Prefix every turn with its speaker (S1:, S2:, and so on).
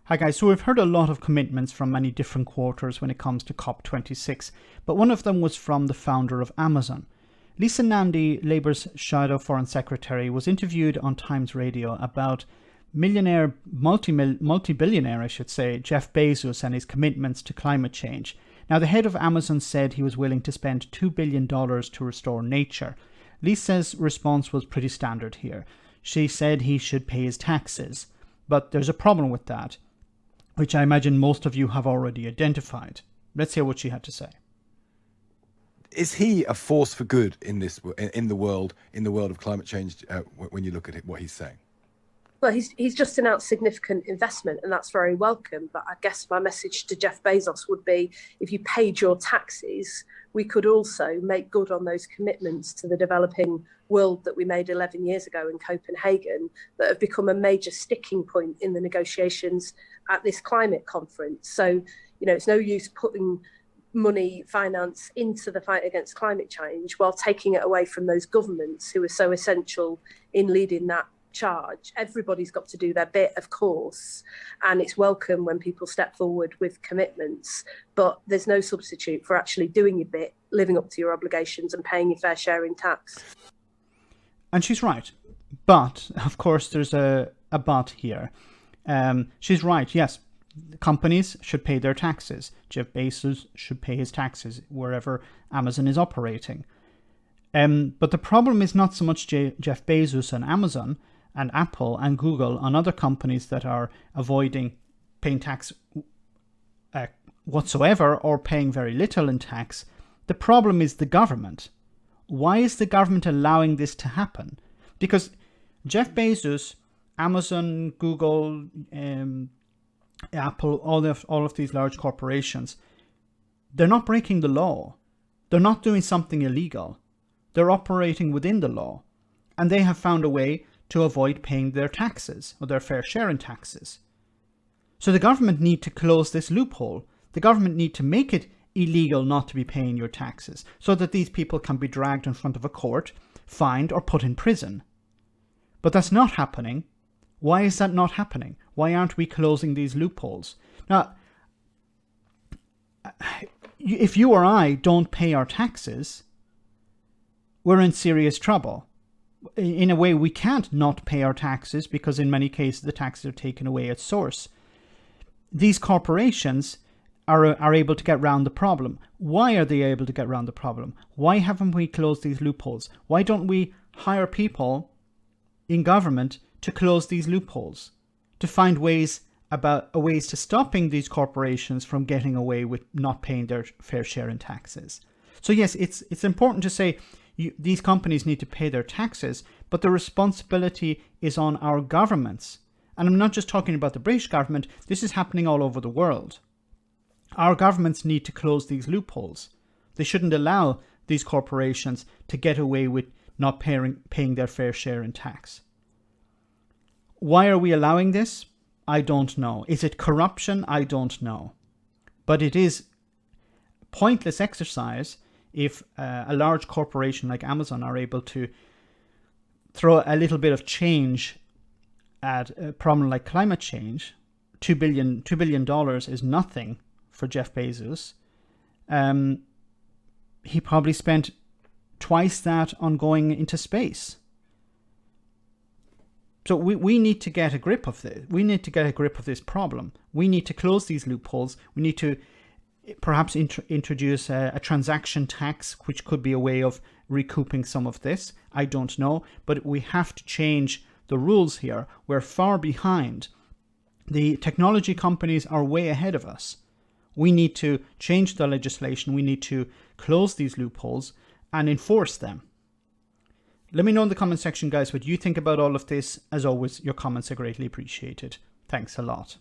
S1: Hi guys, so we've heard a lot of commitments from many different quarters when it comes to COP26, but one of them was from the founder of Amazon. Lisa Nandy, Labour's Shadow Foreign Secretary, was interviewed on Times Radio about multi-billionaire, I should say, Jeff Bezos and his commitments to climate change. Now, the head of Amazon said he was willing to spend $2 billion to restore nature. Lisa's response was pretty standard here. She said he should pay his taxes. But there's a problem with that, which I imagine most of you have already identified. Let's hear what she had to say.
S2: Is he a force for good in the world of climate change when you look at it, what he's saying?
S3: Well, he's just announced significant investment, and that's very welcome. But I guess my message to Jeff Bezos would be, if you paid your taxes, we could also make good on those commitments to the developing world that we made 11 years ago in Copenhagen, that have become a major sticking point in the negotiations at this climate conference. So, it's no use putting finance into the fight against climate change while taking it away from those governments who are so essential in leading that charge. Everybody's got to do their bit, of course, and it's welcome when people step forward with commitments, but there's no substitute for actually doing your bit, living up to your obligations and paying your fair share in tax.
S1: And she's right. But, of course, there's a but here. She's right, yes. Companies should pay their taxes. Jeff Bezos should pay his taxes wherever Amazon is operating. But the problem is not so much Jeff Bezos and Amazon and Apple and Google and other companies that are avoiding paying tax whatsoever or paying very little in tax. The problem is the government. Why is the government allowing this to happen? Because Jeff Bezos, Amazon, Google, Apple, all of these large corporations, they're not breaking the law. They're not doing something illegal. They're operating within the law. And they have found a way to avoid paying their taxes or their fair share in taxes. So the government need to close this loophole. The government need to make it illegal not to be paying your taxes so that these people can be dragged in front of a court, fined or put in prison. But that's not happening. Why is that not happening? Why aren't we closing these loopholes? Now, if you or I don't pay our taxes, we're in serious trouble. In a way, we can't not pay our taxes because in many cases the taxes are taken away at source. These corporations are able to get around the problem. Why are they able to get around the problem? Why haven't we closed these loopholes? Why don't we hire people in government to close these loopholes, to find ways to stopping these corporations from getting away with not paying their fair share in taxes? So yes, it's important to say these companies need to pay their taxes, but the responsibility is on our governments. And I'm not just talking about the British government. This is happening all over the world. Our governments need to close these loopholes. They shouldn't allow these corporations to get away with not paying their fair share in tax. Why are we allowing this? I don't know. Is it corruption? I don't know. But it is pointless exercise if a large corporation like Amazon are able to throw a little bit of change at a problem like climate change. $2 billion is nothing for Jeff Bezos. He probably spent twice that on going into space. So we need to get a grip of this. We need to get a grip of this problem. We need to close these loopholes. We need to perhaps introduce a transaction tax, which could be a way of recouping some of this. I don't know. But we have to change the rules here. We're far behind. The technology companies are way ahead of us. We need to change the legislation. We need to close these loopholes and enforce them. Let me know in the comment section, guys, what you think about all of this. As always, your comments are greatly appreciated. Thanks a lot.